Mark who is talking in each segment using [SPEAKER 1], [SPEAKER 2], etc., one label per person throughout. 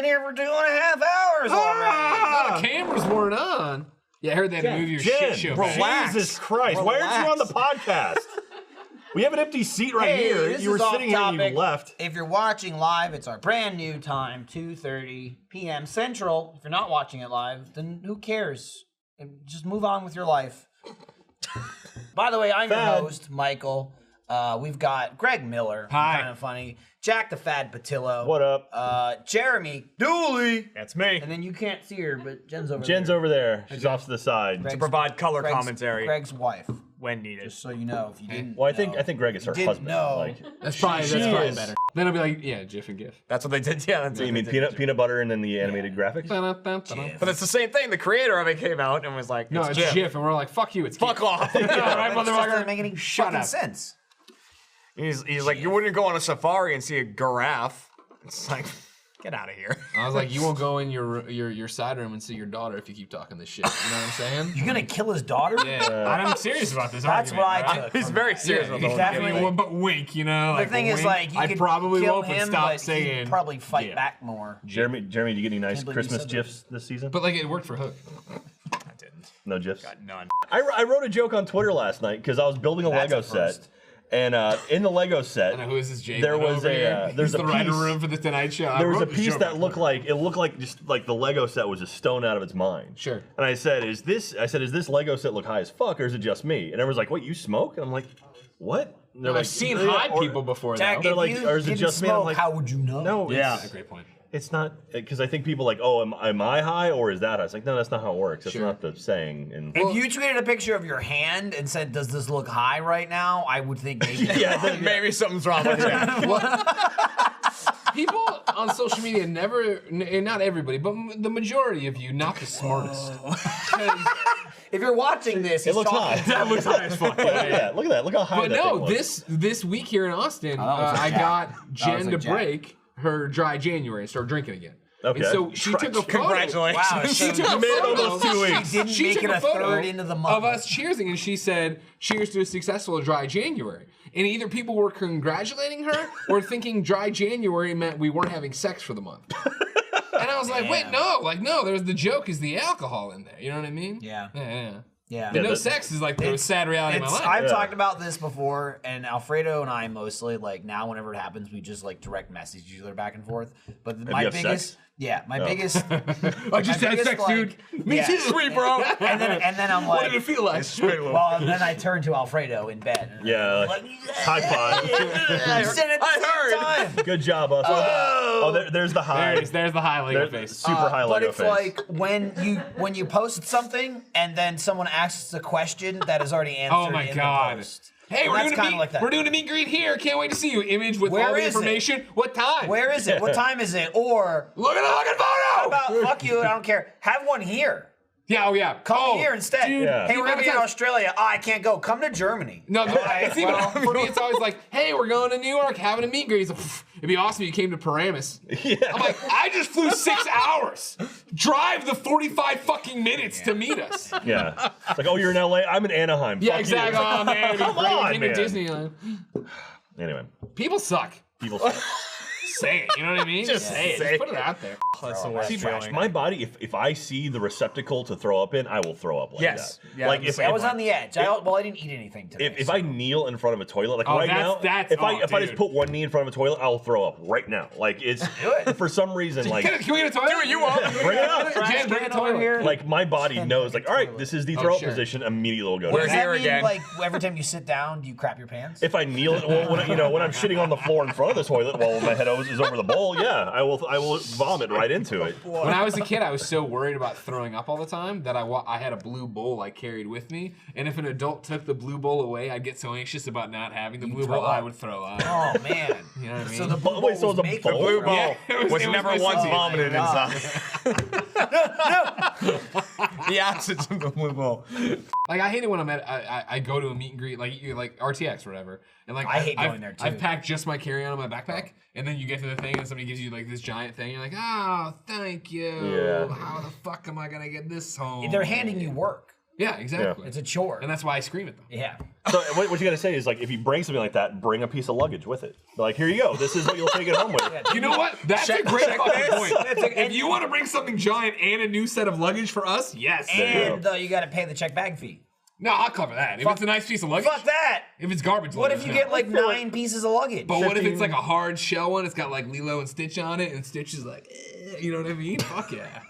[SPEAKER 1] here for 2.5 hours already.
[SPEAKER 2] The cameras weren't on. Yeah, I heard they had to move your shit show back.
[SPEAKER 3] Jesus Christ. Why aren't you on the podcast? We have an empty seat right here. You were sitting here and you left.
[SPEAKER 1] If you're watching live, it's our brand new time, 2:30 p.m. Central. If you're not watching it live, then who cares? Just move on with your life. By the way, I'm your host, Michael. We've got Greg Miller.
[SPEAKER 2] Hi.
[SPEAKER 1] Kind of funny. Jack the Fad Patillo.
[SPEAKER 3] What up?
[SPEAKER 1] Jeremy Dooley.
[SPEAKER 4] That's me.
[SPEAKER 1] And then you can't see her, but Jen's over there.
[SPEAKER 3] Jen's over there. She's off to the side.
[SPEAKER 4] To provide color commentary
[SPEAKER 1] Greg's wife.
[SPEAKER 4] when needed.
[SPEAKER 1] Just so you know, if you didn't.
[SPEAKER 3] Well, I think Greg is her husband.
[SPEAKER 1] No.
[SPEAKER 3] Like,
[SPEAKER 2] That's probably better. Then it'll be like, yeah, GIF and GIF.
[SPEAKER 4] That's what they did. Yeah, that's
[SPEAKER 3] you mean peanut butter and then the animated graphics?
[SPEAKER 4] But it's the same thing. The creator of it came out and was like,
[SPEAKER 2] No, it's GIF, and we're like, fuck you, it's
[SPEAKER 4] fuck
[SPEAKER 2] GIF.
[SPEAKER 4] off.
[SPEAKER 2] Right,
[SPEAKER 1] Doesn't
[SPEAKER 2] motherfucker?
[SPEAKER 1] make any
[SPEAKER 2] Shut
[SPEAKER 1] fucking
[SPEAKER 2] up.
[SPEAKER 1] sense.
[SPEAKER 4] He's like, you wouldn't go on a safari and see a giraffe. It's like, get out of here.
[SPEAKER 2] I was like, you won't go in your side room and see your daughter if you keep talking this shit. You know what I'm saying?
[SPEAKER 1] You're gonna kill his daughter?
[SPEAKER 2] Yeah. I'm serious about this
[SPEAKER 1] That's
[SPEAKER 2] argument.
[SPEAKER 1] what I took.
[SPEAKER 4] He's very serious about the whole
[SPEAKER 1] definitely-
[SPEAKER 4] thing.
[SPEAKER 2] Well, but wink, you know?
[SPEAKER 1] The
[SPEAKER 2] Like,
[SPEAKER 1] thing is,
[SPEAKER 2] wink.
[SPEAKER 1] like, you
[SPEAKER 2] I
[SPEAKER 1] could
[SPEAKER 2] probably
[SPEAKER 1] kill
[SPEAKER 2] won't, but
[SPEAKER 1] him,
[SPEAKER 2] stop
[SPEAKER 1] but
[SPEAKER 2] saying.
[SPEAKER 1] he'd probably fight
[SPEAKER 2] Yeah.
[SPEAKER 1] back more.
[SPEAKER 3] Jeremy, do you get any nice
[SPEAKER 1] believe you
[SPEAKER 3] Christmas
[SPEAKER 1] said that.
[SPEAKER 3] gifs this season?
[SPEAKER 2] But like, it worked for Hook.
[SPEAKER 4] I didn't.
[SPEAKER 3] No gifs?
[SPEAKER 4] Got none.
[SPEAKER 3] I wrote a joke on Twitter last night because I was building a
[SPEAKER 1] That's
[SPEAKER 3] Lego
[SPEAKER 1] a first.
[SPEAKER 3] set. And in the Lego set,
[SPEAKER 2] I know, who is this Jake?
[SPEAKER 3] there was
[SPEAKER 2] there's
[SPEAKER 3] there's
[SPEAKER 2] the
[SPEAKER 3] a
[SPEAKER 2] writer
[SPEAKER 3] piece,
[SPEAKER 2] room for the Tonight Show.
[SPEAKER 3] there was a piece that looked like just like the Lego set was just stoned out of its mind.
[SPEAKER 2] Sure.
[SPEAKER 3] And I said, is this Lego set look high as fuck, or is it just me? And everyone's like, what, you smoke? And I'm like, what? And they're
[SPEAKER 2] I've seen
[SPEAKER 3] "Yeah,"
[SPEAKER 2] high
[SPEAKER 3] or-
[SPEAKER 2] people before.
[SPEAKER 1] Jack,
[SPEAKER 2] though.
[SPEAKER 3] They're like,
[SPEAKER 1] if you
[SPEAKER 3] or is it
[SPEAKER 1] didn't
[SPEAKER 3] just me? I'm
[SPEAKER 1] smoke,
[SPEAKER 3] like,
[SPEAKER 1] how would you know?
[SPEAKER 3] No,
[SPEAKER 4] Yeah.
[SPEAKER 2] That's a great point.
[SPEAKER 3] it's not, because I think people like, oh, am I high or is that high? It's like, no, that's not how it works. That's
[SPEAKER 2] Sure.
[SPEAKER 3] not the saying. And
[SPEAKER 1] If you tweeted a picture of your hand and said, "Does this look high right now?" I would think maybe.
[SPEAKER 3] yeah,
[SPEAKER 4] Maybe something's wrong with you.
[SPEAKER 2] People on social media not everybody, but the majority of you, not the smartest. 'Cause-
[SPEAKER 1] If you're watching this,
[SPEAKER 3] it looks high.
[SPEAKER 2] that looks high as fuck.
[SPEAKER 3] Look at that. Look at that. Look how high
[SPEAKER 2] But
[SPEAKER 3] that thing
[SPEAKER 2] no,
[SPEAKER 3] was.
[SPEAKER 2] this week here in Austin,
[SPEAKER 1] was a
[SPEAKER 2] I
[SPEAKER 1] Jack.
[SPEAKER 2] got
[SPEAKER 1] was
[SPEAKER 2] Jen
[SPEAKER 1] a
[SPEAKER 2] to
[SPEAKER 1] Jack.
[SPEAKER 2] break her dry January and start drinking again.
[SPEAKER 3] Okay.
[SPEAKER 2] And so she took a photo.
[SPEAKER 4] Congratulations.
[SPEAKER 1] Wow,
[SPEAKER 2] She took a
[SPEAKER 3] made it
[SPEAKER 2] photo.
[SPEAKER 3] almost 2 weeks.
[SPEAKER 1] She didn't make
[SPEAKER 2] took
[SPEAKER 1] it a
[SPEAKER 2] photo
[SPEAKER 1] third into the month.
[SPEAKER 2] of us cheersing, and she said, "Cheers to a successful dry January." And either people were congratulating her or thinking dry January meant we weren't having sex for the month. And I was like, wait, no, there's the joke is the alcohol in there. You know what I mean?
[SPEAKER 1] Yeah.
[SPEAKER 2] Yeah.
[SPEAKER 1] Yeah.
[SPEAKER 2] The no
[SPEAKER 3] that-
[SPEAKER 2] sex is like the sad reality of my life.
[SPEAKER 1] I've talked about this before, and Alfredo and I mostly, like, now whenever it happens, we just, like, direct message each other back and forth. But my
[SPEAKER 3] you have
[SPEAKER 1] biggest...
[SPEAKER 3] sex?
[SPEAKER 1] Yeah, my biggest...
[SPEAKER 2] I just had sex, dude. Me too.
[SPEAKER 4] Sweet, bro.
[SPEAKER 1] And then I'm
[SPEAKER 2] What
[SPEAKER 1] like...
[SPEAKER 2] did it feel like?
[SPEAKER 1] Well, and then I turn to Alfredo in bed. And
[SPEAKER 3] Yeah,
[SPEAKER 1] I'm
[SPEAKER 3] like,
[SPEAKER 1] like,
[SPEAKER 3] high five.
[SPEAKER 1] I said it at the same time.
[SPEAKER 3] Good job, us. There's the high.
[SPEAKER 2] There's the high Lego face.
[SPEAKER 3] Super high
[SPEAKER 1] But
[SPEAKER 3] Lego
[SPEAKER 1] it's
[SPEAKER 3] face.
[SPEAKER 1] like when you post something and then someone asks a question that is already answered
[SPEAKER 2] Oh my
[SPEAKER 1] in
[SPEAKER 2] God.
[SPEAKER 1] the post.
[SPEAKER 2] Hey,
[SPEAKER 1] And
[SPEAKER 2] we're
[SPEAKER 1] that's
[SPEAKER 2] doing,
[SPEAKER 1] kinda like that.
[SPEAKER 2] we're doing a meet and greet here. Can't wait to see you. Image with
[SPEAKER 1] Where
[SPEAKER 2] all the
[SPEAKER 1] is it?
[SPEAKER 2] information. What time?
[SPEAKER 1] Where is it? What time is it? Or
[SPEAKER 2] Look at the fucking
[SPEAKER 1] how
[SPEAKER 2] photo.
[SPEAKER 1] about fuck you? I don't care. Have one here.
[SPEAKER 2] Yeah, oh yeah.
[SPEAKER 1] Come here instead.
[SPEAKER 2] Dude,
[SPEAKER 3] Yeah.
[SPEAKER 1] Hey, we're gonna be in
[SPEAKER 2] Australia.
[SPEAKER 1] Australia. Oh, I can't go. Come to Germany.
[SPEAKER 2] No, it's even,
[SPEAKER 1] well-
[SPEAKER 2] for me, it's always like, hey, we're going to New York, having a meet and greet. He's like, "Pff, it'd be awesome if you came to Paramus.
[SPEAKER 3] Yeah.
[SPEAKER 2] I'm like, I just flew 6 hours. Drive the 45 fucking minutes to meet us.
[SPEAKER 3] Yeah. It's like, oh, you're in LA? I'm in Anaheim.
[SPEAKER 2] Yeah,
[SPEAKER 3] Fuck
[SPEAKER 2] exactly.
[SPEAKER 3] you.
[SPEAKER 2] Oh, man, it'd be
[SPEAKER 3] Come
[SPEAKER 2] great.
[SPEAKER 3] on,
[SPEAKER 2] We came to
[SPEAKER 3] man.
[SPEAKER 2] Disneyland.
[SPEAKER 3] Anyway,
[SPEAKER 2] People suck.
[SPEAKER 3] people say.
[SPEAKER 2] Say it. You know what I mean?
[SPEAKER 4] Just
[SPEAKER 2] say it.
[SPEAKER 4] say
[SPEAKER 2] Just put it
[SPEAKER 4] it.
[SPEAKER 2] out there.
[SPEAKER 4] That's the worst
[SPEAKER 3] See,
[SPEAKER 4] feeling.
[SPEAKER 3] my body, if I see the receptacle to throw up in, I will throw up like
[SPEAKER 4] Yes.
[SPEAKER 3] that.
[SPEAKER 4] Yeah,
[SPEAKER 3] like
[SPEAKER 4] I'm the
[SPEAKER 3] if
[SPEAKER 4] same
[SPEAKER 1] I was on the edge. I didn't eat anything today.
[SPEAKER 3] if I kneel in front of a toilet, like
[SPEAKER 2] Oh,
[SPEAKER 3] right now,
[SPEAKER 2] that's-
[SPEAKER 3] if I just
[SPEAKER 2] dude.
[SPEAKER 3] put one knee in front of a toilet, I'll throw up right now. Like it's for some reason, like
[SPEAKER 2] Can we get a toilet?
[SPEAKER 4] Do what you want.
[SPEAKER 3] bring it up.
[SPEAKER 2] Jen, bring a
[SPEAKER 1] over
[SPEAKER 2] toilet.
[SPEAKER 1] here.
[SPEAKER 3] Like my body knows, like all right, this is the throw up
[SPEAKER 2] sure.
[SPEAKER 3] position. Immediately will go.
[SPEAKER 4] Where's
[SPEAKER 1] Does
[SPEAKER 3] down.
[SPEAKER 1] that
[SPEAKER 4] here
[SPEAKER 1] mean,
[SPEAKER 4] again.
[SPEAKER 1] like, every time you sit down, do you crap your pants?
[SPEAKER 3] If I kneel, well, when I'm shitting on the floor in front of the toilet while my head is over the bowl, yeah, I will vomit right into it.
[SPEAKER 2] When I was a kid, I was so worried about throwing up all the time that I had a blue bowl I carried with me. And if an adult took the blue bowl away, I'd get so anxious about not having the blue
[SPEAKER 1] throw
[SPEAKER 2] bowl,
[SPEAKER 1] up.
[SPEAKER 2] I would throw up.
[SPEAKER 1] Oh, man.
[SPEAKER 2] You know what I mean?
[SPEAKER 1] So the blue
[SPEAKER 3] Wait, so
[SPEAKER 1] bowl
[SPEAKER 3] it's a
[SPEAKER 1] was making
[SPEAKER 3] bowl?
[SPEAKER 4] Blue ball
[SPEAKER 2] Yeah, it
[SPEAKER 4] was
[SPEAKER 2] was
[SPEAKER 4] never
[SPEAKER 2] my
[SPEAKER 4] once
[SPEAKER 2] son.
[SPEAKER 4] vomited
[SPEAKER 1] Oh my
[SPEAKER 4] inside. The absence of the blue ball.
[SPEAKER 2] Like I hate it when I go to a meet and greet like RTX or whatever, and like
[SPEAKER 1] I hate
[SPEAKER 2] I've-
[SPEAKER 1] going there, too.
[SPEAKER 2] I've packed just my carry-on in my backpack, and then you get to the thing and somebody gives you like this giant thing. You're like, oh, thank you.
[SPEAKER 3] Yeah.
[SPEAKER 2] How the fuck am I gonna get this home?
[SPEAKER 1] They're handing you work.
[SPEAKER 2] Yeah, exactly.
[SPEAKER 1] It's a chore.
[SPEAKER 2] And that's why I scream at them.
[SPEAKER 1] Yeah.
[SPEAKER 3] So what you gotta say is like, if you bring something like that, bring a piece of luggage with it. Like, here you go. This is what you'll take it home with.
[SPEAKER 2] You know what? That's a great fucking point.
[SPEAKER 1] a-
[SPEAKER 2] If you want to bring something giant and a new set of luggage for us, yes.
[SPEAKER 1] And you got to pay the check bag fee.
[SPEAKER 2] No, I'll cover that. If it's a nice piece of luggage.
[SPEAKER 1] Fuck that.
[SPEAKER 2] If it's garbage
[SPEAKER 1] What
[SPEAKER 2] luggage.
[SPEAKER 1] if you
[SPEAKER 2] no.
[SPEAKER 1] get like 9 pieces of luggage?
[SPEAKER 2] But what if it's like a hard shell one? It's got like Lilo and Stitch on it, and Stitch is like, you know what I mean? Fuck yeah.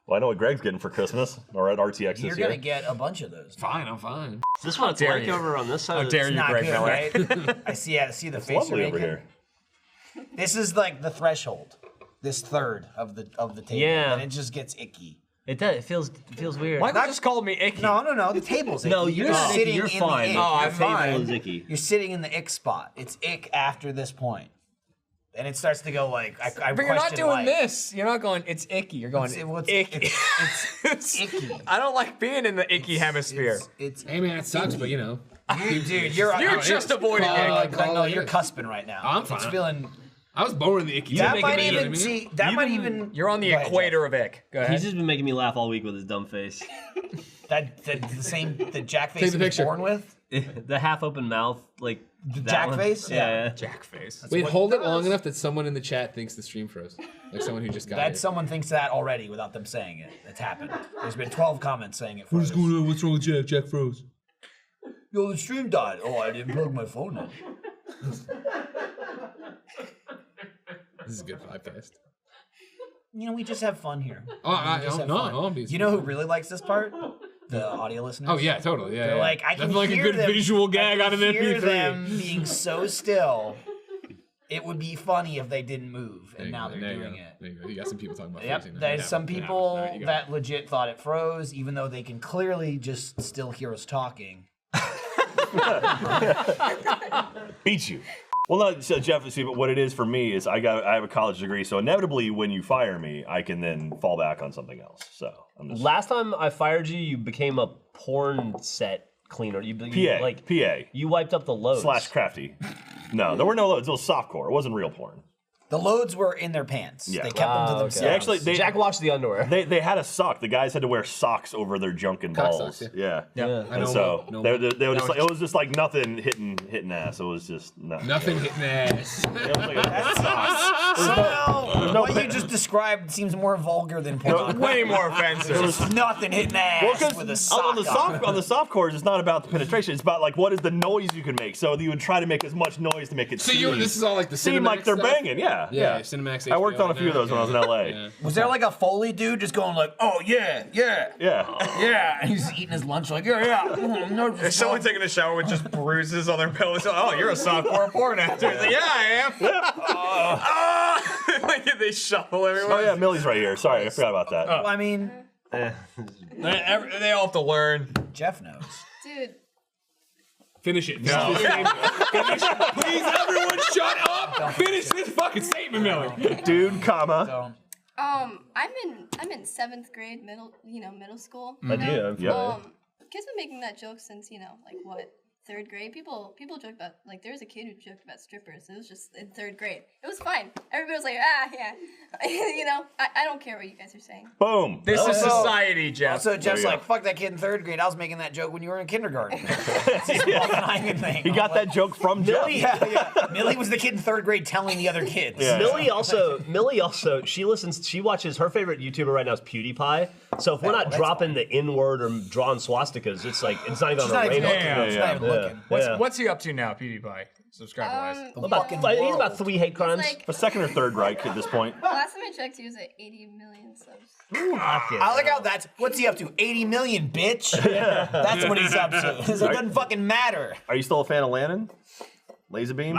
[SPEAKER 3] Well, I know what Greg's getting for Christmas, or at RTX this
[SPEAKER 1] You're
[SPEAKER 3] year.
[SPEAKER 1] gonna get a bunch of those.
[SPEAKER 2] Fine, I'm fine.
[SPEAKER 5] Is this what it's
[SPEAKER 4] dare
[SPEAKER 5] like
[SPEAKER 4] you.
[SPEAKER 5] over on this side?
[SPEAKER 4] How dare you,
[SPEAKER 1] Not
[SPEAKER 4] Greg
[SPEAKER 1] good,
[SPEAKER 4] Miller?
[SPEAKER 1] right? I see the face you're
[SPEAKER 3] Lovely over
[SPEAKER 1] making.
[SPEAKER 3] here.
[SPEAKER 1] This is like the threshold. This third of the table.
[SPEAKER 5] Yeah.
[SPEAKER 1] And it just gets icky.
[SPEAKER 5] It does. It feels weird.
[SPEAKER 4] Michael just called me icky.
[SPEAKER 1] No. The table's icky.
[SPEAKER 5] No, you're not
[SPEAKER 1] sitting
[SPEAKER 5] icky, you're
[SPEAKER 1] in
[SPEAKER 5] fine.
[SPEAKER 1] the ick.
[SPEAKER 4] Oh, I'm
[SPEAKER 5] Your table
[SPEAKER 4] fine.
[SPEAKER 5] is icky.
[SPEAKER 1] You're sitting in the ick spot. It's ick after this point. And it starts to go like, I
[SPEAKER 4] But you're not
[SPEAKER 1] question
[SPEAKER 4] doing
[SPEAKER 1] life.
[SPEAKER 4] this. You're not going, it's icky. You're going, icky.
[SPEAKER 1] It's icky.
[SPEAKER 4] I don't like being in the icky hemisphere.
[SPEAKER 1] It's
[SPEAKER 2] Hey man, it sucks, but you know.
[SPEAKER 1] dude, you're
[SPEAKER 4] just avoiding it.
[SPEAKER 1] No, you're cusping right now.
[SPEAKER 2] I'm
[SPEAKER 1] It's
[SPEAKER 2] fine.
[SPEAKER 1] feeling.
[SPEAKER 2] I was born in the icky.
[SPEAKER 1] That
[SPEAKER 5] making
[SPEAKER 1] might
[SPEAKER 5] me-
[SPEAKER 2] you know what I
[SPEAKER 1] even
[SPEAKER 2] mean?
[SPEAKER 1] see. That might even.
[SPEAKER 4] You're on the
[SPEAKER 1] Go ahead,
[SPEAKER 4] equator of ick. Go ahead.
[SPEAKER 5] He's just been making me laugh all week with his dumb face.
[SPEAKER 1] That the same the Jack face
[SPEAKER 2] Take
[SPEAKER 1] he
[SPEAKER 2] the
[SPEAKER 1] was
[SPEAKER 2] picture.
[SPEAKER 1] born with.
[SPEAKER 5] The half open mouth, like that
[SPEAKER 1] Jack
[SPEAKER 5] one.
[SPEAKER 1] face?
[SPEAKER 5] Yeah.
[SPEAKER 4] Jack face.
[SPEAKER 2] Wait,
[SPEAKER 1] what
[SPEAKER 2] hold
[SPEAKER 1] he
[SPEAKER 2] it long
[SPEAKER 1] does.
[SPEAKER 2] enough that someone in the chat thinks the stream froze. Like someone who just got
[SPEAKER 1] That
[SPEAKER 2] it.
[SPEAKER 1] someone thinks that already without them saying it. It's happened. There's been 12 comments saying it. First.
[SPEAKER 2] on? What's wrong with Jack? Jack froze.
[SPEAKER 1] Yo, the stream died. Oh, I didn't plug my phone in.
[SPEAKER 2] This is a good podcast.
[SPEAKER 1] You know, we just have fun here.
[SPEAKER 2] Oh, I
[SPEAKER 1] Just have
[SPEAKER 2] don't
[SPEAKER 1] fun.
[SPEAKER 2] know.
[SPEAKER 1] You know who really likes this part? The audio listeners.
[SPEAKER 2] Oh yeah, totally. Yeah.
[SPEAKER 1] They're
[SPEAKER 2] yeah.
[SPEAKER 1] like, I can
[SPEAKER 2] That's like
[SPEAKER 1] hear
[SPEAKER 2] a good
[SPEAKER 1] them,
[SPEAKER 2] visual gag
[SPEAKER 1] I
[SPEAKER 2] on an
[SPEAKER 1] can hear
[SPEAKER 2] MP3.
[SPEAKER 1] them being so still. It would be funny if they didn't move, and now they're doing it.
[SPEAKER 2] There you go. You got some people talking about
[SPEAKER 1] Yep,
[SPEAKER 2] freezing.
[SPEAKER 1] there's some people
[SPEAKER 2] There you go.
[SPEAKER 1] that legit thought it froze, even though they can clearly just still hear us talking.
[SPEAKER 3] Beat you. Well, no, so Jeff, see, but what it is for me is I have a college degree, so inevitably when you fire me, I can then fall back on something else. So I'm just
[SPEAKER 5] Last time I fired you, you became a porn set cleaner. You
[SPEAKER 3] PA
[SPEAKER 5] You wiped up the loads.
[SPEAKER 3] / crafty. No, there were no loads. It was softcore. It wasn't real porn.
[SPEAKER 1] The loads were in their pants.
[SPEAKER 3] Yeah.
[SPEAKER 1] They kept them to
[SPEAKER 5] okay.
[SPEAKER 1] themselves.
[SPEAKER 3] Yeah, actually,
[SPEAKER 5] Jack washed the underwear.
[SPEAKER 3] they had a sock. The guys had to wear socks over their junk and
[SPEAKER 2] Cock
[SPEAKER 3] balls.
[SPEAKER 2] socks,
[SPEAKER 3] Yeah.
[SPEAKER 2] I
[SPEAKER 3] And
[SPEAKER 2] know.
[SPEAKER 3] so
[SPEAKER 2] no,
[SPEAKER 3] they were just like, it was just like nothing hitting ass. It was just
[SPEAKER 2] nothing hitting ass.
[SPEAKER 3] It was like a
[SPEAKER 1] Somehow,
[SPEAKER 3] no
[SPEAKER 1] what
[SPEAKER 3] pa-
[SPEAKER 1] you just described seems more vulgar than porn.
[SPEAKER 4] Way more offensive.
[SPEAKER 1] Nothing hitting ass with a sock
[SPEAKER 3] on the soft cores, it's not about the penetration. It's about like what is the noise you can make. So you would try to make as much noise to make it
[SPEAKER 2] So
[SPEAKER 3] seem,
[SPEAKER 2] this is all like the
[SPEAKER 3] seem like
[SPEAKER 2] Cinemax
[SPEAKER 3] they're
[SPEAKER 2] stuff?
[SPEAKER 3] banging. Yeah,
[SPEAKER 2] Yeah, Cinemax.
[SPEAKER 3] I worked on a few of those when I was in LA.
[SPEAKER 2] Yeah.
[SPEAKER 1] Was there like a Foley dude just going like, oh yeah, yeah,
[SPEAKER 3] Yeah.
[SPEAKER 1] yeah, and he's eating his lunch like, yeah.
[SPEAKER 4] If someone taking a shower with just bruises on their pillows, oh, you're a softcore porn actor. He's like, yeah, I am. Like they shuffle everyone.
[SPEAKER 3] Oh yeah, Millie's right here. Sorry, I forgot about that.
[SPEAKER 1] Well, I mean,
[SPEAKER 4] They all have to learn.
[SPEAKER 1] Jeff knows.
[SPEAKER 6] Dude,
[SPEAKER 2] Finish it.
[SPEAKER 4] No.
[SPEAKER 2] Finish. Please, everyone, shut up. Finish this fucking statement, Millie.
[SPEAKER 3] Dude, comma.
[SPEAKER 1] So,
[SPEAKER 6] I'm in 7th grade, middle school.
[SPEAKER 5] I do. I'm
[SPEAKER 3] Yeah.
[SPEAKER 6] Kids been making that joke since, like what, 3rd grade? People joke about, like, there was a kid who joked about strippers. It was just in 3rd grade. It was fine. Everybody was like, yeah. I don't care what you guys are saying.
[SPEAKER 3] Boom.
[SPEAKER 4] This is
[SPEAKER 1] Also-
[SPEAKER 4] society, Jeff.
[SPEAKER 1] Also, Jeff's
[SPEAKER 3] you go.
[SPEAKER 1] like, fuck that kid in 3rd grade. I was making that joke when you were in kindergarten. It's this fucking Hyman thing.
[SPEAKER 3] He got that joke from Jeff.
[SPEAKER 1] Yeah. Millie was the kid in 3rd grade telling the other kids.
[SPEAKER 3] Yeah.
[SPEAKER 5] Millie also, she watches, her favorite YouTuber right now is PewDiePie. So if we're not
[SPEAKER 1] that's
[SPEAKER 5] dropping the N-word or drawing swastikas, it's like, it's not even
[SPEAKER 1] She's
[SPEAKER 5] on
[SPEAKER 1] not
[SPEAKER 5] the
[SPEAKER 1] even
[SPEAKER 5] radar.
[SPEAKER 1] looking.
[SPEAKER 4] Yeah,
[SPEAKER 1] She's
[SPEAKER 3] yeah.
[SPEAKER 1] not even looking.
[SPEAKER 5] Yeah.
[SPEAKER 4] What's he up to now, PewDiePie? Subscriber-wise.
[SPEAKER 1] The fucking
[SPEAKER 5] He's
[SPEAKER 1] world.
[SPEAKER 5] about 3 hate crimes.
[SPEAKER 6] Like,
[SPEAKER 3] A second or third Reich at this point.
[SPEAKER 6] last time I checked, he was at 80 million subs.
[SPEAKER 1] I like how what's he up to? 80 million, bitch. That's what he's up to. It doesn't fucking matter.
[SPEAKER 3] Are you still a fan of Lannon? Laser beam?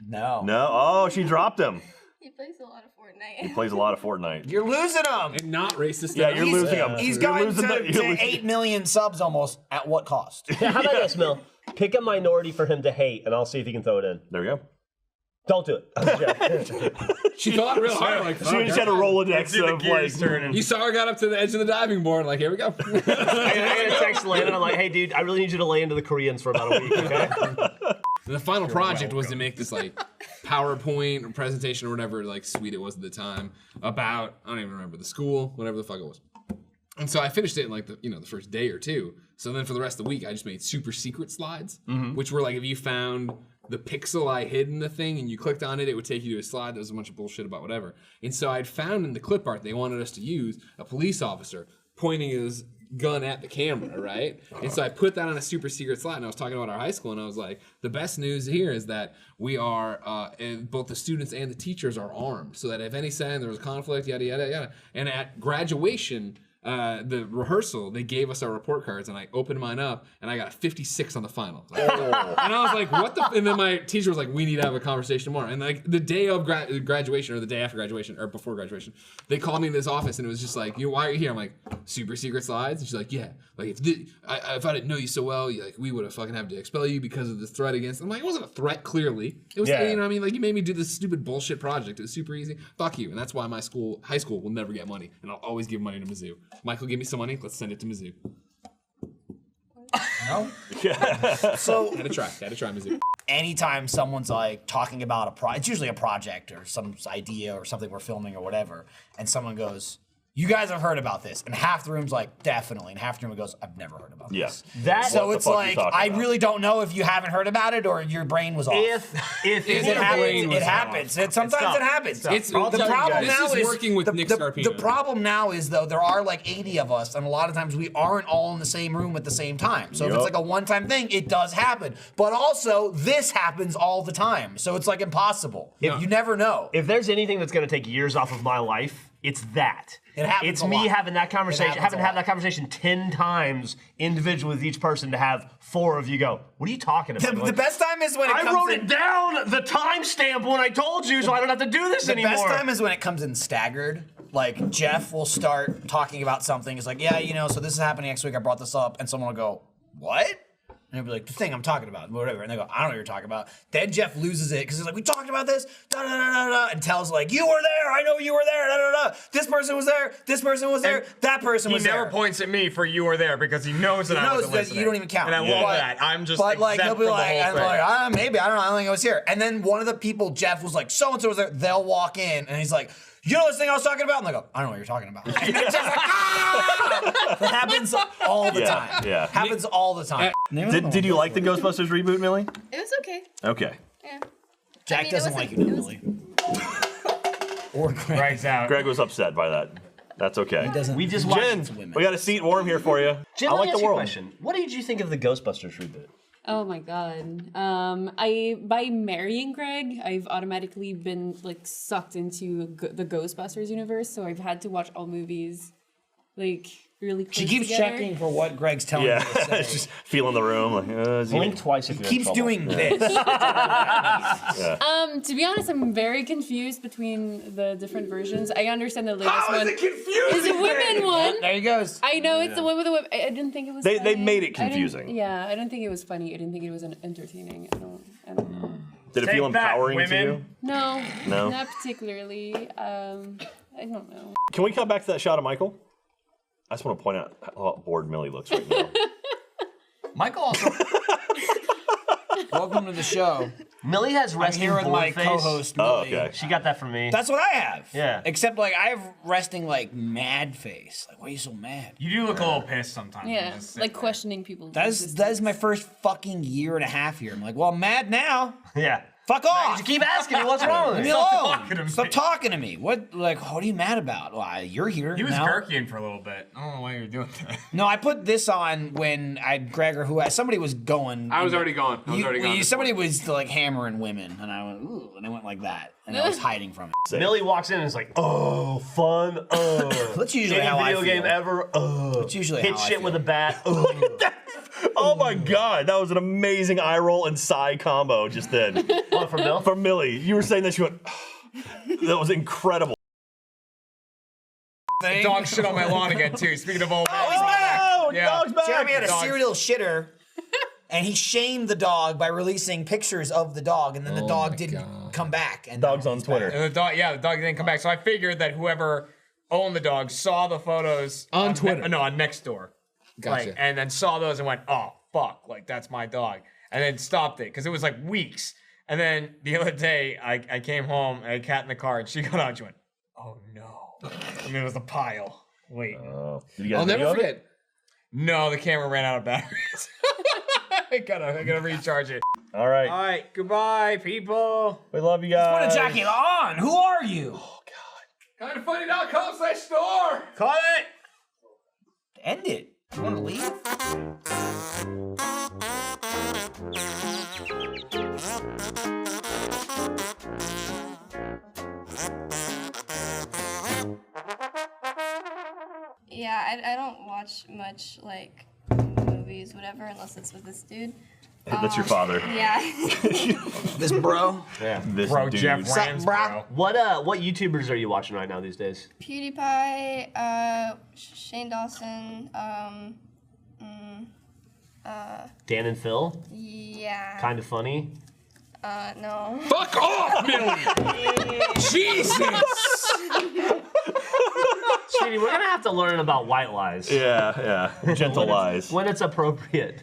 [SPEAKER 1] No.
[SPEAKER 3] No. Oh, she dropped him.
[SPEAKER 6] He plays a lot of
[SPEAKER 3] He
[SPEAKER 6] Fortnite.
[SPEAKER 3] plays a lot of Fortnite.
[SPEAKER 1] You're losing him.
[SPEAKER 2] And not racist.
[SPEAKER 3] Yeah,
[SPEAKER 2] enough.
[SPEAKER 3] you're losing him.
[SPEAKER 1] He's
[SPEAKER 3] You're
[SPEAKER 1] gotten
[SPEAKER 3] losing
[SPEAKER 1] to,
[SPEAKER 3] you're
[SPEAKER 1] to
[SPEAKER 3] losing-
[SPEAKER 1] 8 million subs almost. At what cost?
[SPEAKER 5] Yeah, how about this, Mel? Pick a minority for him to hate, and I'll see if he can throw it in.
[SPEAKER 3] There we go.
[SPEAKER 5] Don't do it.
[SPEAKER 2] She thought real hard. Like,
[SPEAKER 3] She just had a Rolodex
[SPEAKER 4] See the
[SPEAKER 3] of
[SPEAKER 4] gears
[SPEAKER 3] like.
[SPEAKER 4] turning.
[SPEAKER 2] you saw her got up to the edge of the diving board. Like, here we go.
[SPEAKER 5] I'm gonna text Landon. I'm like, hey, dude, I really need you to lay into the Koreans for about a week, okay?
[SPEAKER 2] The final project was to make this like PowerPoint or presentation or whatever like suite it was at the time about, I don't even remember, the school, whatever the fuck it was. And so I finished it in like the first day or two. So then for the rest of the week, I just made super secret slides, which were like if you found the pixel I hid in the thing and you clicked on it, it would take you to a slide that was a bunch of bullshit about whatever. And so I'd found in the clip art they wanted us to use a police officer pointing his gun at the camera, right? And so I put that on a super secret slide, and I was talking about our high school, and I was like, the best news here is that we are, and both the students and the teachers are armed, so that if any sign there was conflict, yada, yada, yada. And at graduation, the rehearsal, they gave us our report cards, and I opened mine up, and I got a 56 on the final. Like, and I was like, what the? And then my teacher was like, we need to have a conversation tomorrow. And like the day of graduation, or the day after graduation, or before graduation, they called me in this office, and it was just like, why are you here? I'm like, super secret slides. And she's like, yeah, like if I didn't know you so well, like we would have fucking had to expel you because of this threat against. I'm like, it wasn't a threat, clearly. It was, you know what I mean? Like you made me do this stupid bullshit project. It was super easy. Fuck you. And that's why my high school will never get money, and I'll always give money to Mizzou. Michael, give me some money. Let's send it to Mizzou.
[SPEAKER 1] No? So
[SPEAKER 2] Had to try Mizzou.
[SPEAKER 1] anytime someone's like talking about it's usually a project or some idea or something we're filming or whatever, and someone goes, you guys have heard about this, and half the room's like, definitely, and half the room goes, I've never heard about this. So it's like, I really don't know if you haven't heard about it or your brain was off.
[SPEAKER 5] If
[SPEAKER 1] it happens, it happens. Sometimes it happens. The problem now is
[SPEAKER 2] working with Nick Scarpino.
[SPEAKER 1] The problem now is though there are like 80 of us, and a lot of times we aren't all in the same room at the same time. So if it's like a one-time thing, it does happen. But also, this happens all the time. So it's like impossible. You never know.
[SPEAKER 5] If there's anything that's going to take years off of my life, it's that.
[SPEAKER 1] It happens
[SPEAKER 5] It's
[SPEAKER 1] a
[SPEAKER 5] me
[SPEAKER 1] lot.
[SPEAKER 5] having that conversation, having had that conversation 10 times individually with each person to have 4 of you go, what are you talking about?
[SPEAKER 1] The best time is when it comes
[SPEAKER 5] I wrote it down, the timestamp when I told you, so I don't have to do this anymore.
[SPEAKER 1] The best time is when it comes in staggered. Like, Jeff will start talking about something. It's like, yeah, so this is happening next week. I brought this up. And someone will go, what? And he'll be like, the thing I'm talking about, whatever. And they go, I don't know what you're talking about. Then Jeff loses it because he's like, we talked about this, da-da-da-da-da. And tells like, you were there, I know you were there, da-da-da. This person was there, this person was there, that person was there.
[SPEAKER 4] He never points at me for you were there because he knows that I wasn't listening.
[SPEAKER 1] You don't even count.
[SPEAKER 4] And I love that. I'm just
[SPEAKER 1] but like, he'll
[SPEAKER 4] exempt
[SPEAKER 1] be
[SPEAKER 4] from
[SPEAKER 1] like,
[SPEAKER 4] the whole thing.
[SPEAKER 1] maybe, I don't know, I don't think I was here. And then one of the people, Jeff, was like, so-and-so was there. They'll walk in and he's like, you know this thing I was talking about? And they go, I don't know what you're talking about. And it's just like, ah! That happens all the time.
[SPEAKER 3] Yeah.
[SPEAKER 1] Happens all the time.
[SPEAKER 3] Did you like the Ghostbusters reboot, Millie?
[SPEAKER 6] It was okay.
[SPEAKER 3] Okay.
[SPEAKER 6] Yeah.
[SPEAKER 1] Jack doesn't like you, Millie. Or Greg.
[SPEAKER 4] Greg's out.
[SPEAKER 3] Greg was upset by that. That's okay.
[SPEAKER 5] We just
[SPEAKER 3] Jen,
[SPEAKER 5] watched
[SPEAKER 3] we got a seat warm here for you.
[SPEAKER 5] Jen,
[SPEAKER 3] I
[SPEAKER 5] let
[SPEAKER 3] like
[SPEAKER 5] me
[SPEAKER 3] the
[SPEAKER 5] ask you a
[SPEAKER 3] world.
[SPEAKER 5] question. What did you think of the Ghostbusters reboot?
[SPEAKER 7] Oh my god. By marrying Greg, I've automatically been like sucked into the Ghostbusters universe, so I've had to watch all movies like really close
[SPEAKER 1] She keeps
[SPEAKER 7] together.
[SPEAKER 1] checking for what Greg's telling
[SPEAKER 3] Yeah,
[SPEAKER 1] you to say.
[SPEAKER 3] just feeling the room. Like,
[SPEAKER 5] Blink twice if you're in
[SPEAKER 1] Keeps
[SPEAKER 5] trouble.
[SPEAKER 1] doing this.
[SPEAKER 7] To be honest, I'm very confused between the different versions. I understand the latest one is a women one.
[SPEAKER 1] There he goes.
[SPEAKER 7] I know it's the one with the women. I didn't think it was.
[SPEAKER 3] They
[SPEAKER 7] funny.
[SPEAKER 3] made it
[SPEAKER 7] I didn't-
[SPEAKER 3] confusing.
[SPEAKER 7] I don't think it was funny. I didn't think it was entertaining. I don't know.
[SPEAKER 3] Did it feel
[SPEAKER 4] Take that,
[SPEAKER 3] empowering to
[SPEAKER 4] women.
[SPEAKER 3] you?
[SPEAKER 7] No,
[SPEAKER 3] No?
[SPEAKER 7] not particularly. I don't know.
[SPEAKER 3] Can we come back to that shot of Michael? I just want to point out how bored Millie looks right now.
[SPEAKER 4] Michael also.
[SPEAKER 1] Welcome to the show.
[SPEAKER 5] Millie has
[SPEAKER 1] I'm
[SPEAKER 5] resting
[SPEAKER 1] here with
[SPEAKER 5] bored
[SPEAKER 1] my
[SPEAKER 5] face.
[SPEAKER 1] co-host,
[SPEAKER 3] Oh,
[SPEAKER 1] Millie.
[SPEAKER 3] okay.
[SPEAKER 5] She got that from me.
[SPEAKER 1] That's what I have.
[SPEAKER 5] Yeah.
[SPEAKER 1] Except like I have resting like mad face. Like, why are you so mad?
[SPEAKER 4] You do look a little pissed sometimes. You
[SPEAKER 7] Yeah,
[SPEAKER 4] just sit
[SPEAKER 7] like
[SPEAKER 4] there.
[SPEAKER 7] questioning people.
[SPEAKER 1] That is my first fucking year and a half here. I'm like, well, I'm mad now.
[SPEAKER 5] Yeah.
[SPEAKER 1] Fuck off.
[SPEAKER 5] You keep asking me what's wrong with
[SPEAKER 1] Leave me
[SPEAKER 5] me.
[SPEAKER 1] alone. Stop talking to me. What are you mad about? Well, you're here.
[SPEAKER 4] He was
[SPEAKER 1] now.
[SPEAKER 4] gurkying for a little bit. I don't know why you were doing that.
[SPEAKER 1] No, I put this on when Greg or somebody was going.
[SPEAKER 2] I was already gone.
[SPEAKER 1] Somebody was like hammering women, and I went, ooh, and I went like that, and I was hiding from it.
[SPEAKER 5] Millie walks in and is like, oh, fun,
[SPEAKER 1] That's usually
[SPEAKER 5] Any
[SPEAKER 1] how I
[SPEAKER 5] video game
[SPEAKER 1] feel.
[SPEAKER 5] ever,
[SPEAKER 1] That's usually
[SPEAKER 5] hit
[SPEAKER 1] how I
[SPEAKER 5] shit
[SPEAKER 1] feel.
[SPEAKER 5] with a bat,
[SPEAKER 3] Oh my God, that was an amazing eye roll and sigh combo just then.
[SPEAKER 5] Oh, from Mill?
[SPEAKER 3] From Millie. You were saying that she went, that was incredible.
[SPEAKER 4] Dog shit on my lawn again too. Speaking of old man.
[SPEAKER 1] he's back.
[SPEAKER 3] Oh,
[SPEAKER 4] Yeah.
[SPEAKER 3] dog's back.
[SPEAKER 1] Jeremy had a
[SPEAKER 4] Dog.
[SPEAKER 1] serial shitter, and he shamed the dog by releasing pictures of the dog, and then the dog didn't come back. And
[SPEAKER 3] Dog's
[SPEAKER 1] now
[SPEAKER 3] on
[SPEAKER 1] he's
[SPEAKER 3] Twitter.
[SPEAKER 1] back.
[SPEAKER 4] And the dog didn't come back. So I figured that whoever owned the dog saw the photos
[SPEAKER 2] On Twitter.
[SPEAKER 4] on Nextdoor.
[SPEAKER 2] Gotcha.
[SPEAKER 4] Like, and then saw those and went, oh fuck, like that's my dog. And then stopped it because it was like weeks. And then the other day I came home, I had a cat in the car, and she got out and she went, oh no. And it was a pile. Wait.
[SPEAKER 3] Did you guys
[SPEAKER 2] I'll never
[SPEAKER 3] video of it?
[SPEAKER 2] forget.
[SPEAKER 4] No, the camera ran out of batteries. I gotta recharge it.
[SPEAKER 3] All right.
[SPEAKER 4] All right, goodbye, people.
[SPEAKER 3] We love you guys.
[SPEAKER 1] Put a jacket on. Who are you?
[SPEAKER 2] Kindoffunny.com/store.
[SPEAKER 4] Call it.
[SPEAKER 1] End it. You want to leave?
[SPEAKER 6] Yeah, I don't watch much like movies, whatever, unless it's with this dude.
[SPEAKER 3] That's your father.
[SPEAKER 6] Yeah.
[SPEAKER 1] This bro.
[SPEAKER 3] This
[SPEAKER 4] Bro,
[SPEAKER 3] dude.
[SPEAKER 4] Jeff Rams, bro.
[SPEAKER 5] What YouTubers are you watching right now these days?
[SPEAKER 6] PewDiePie, Shane Dawson,
[SPEAKER 5] Dan and Phil?
[SPEAKER 6] yeah.
[SPEAKER 5] Kind of funny.
[SPEAKER 6] No.
[SPEAKER 2] Fuck off, Millie. Jesus.
[SPEAKER 5] Sweetie, we're gonna have to learn about white lies.
[SPEAKER 3] Yeah. Gentle lies.
[SPEAKER 5] When it's appropriate.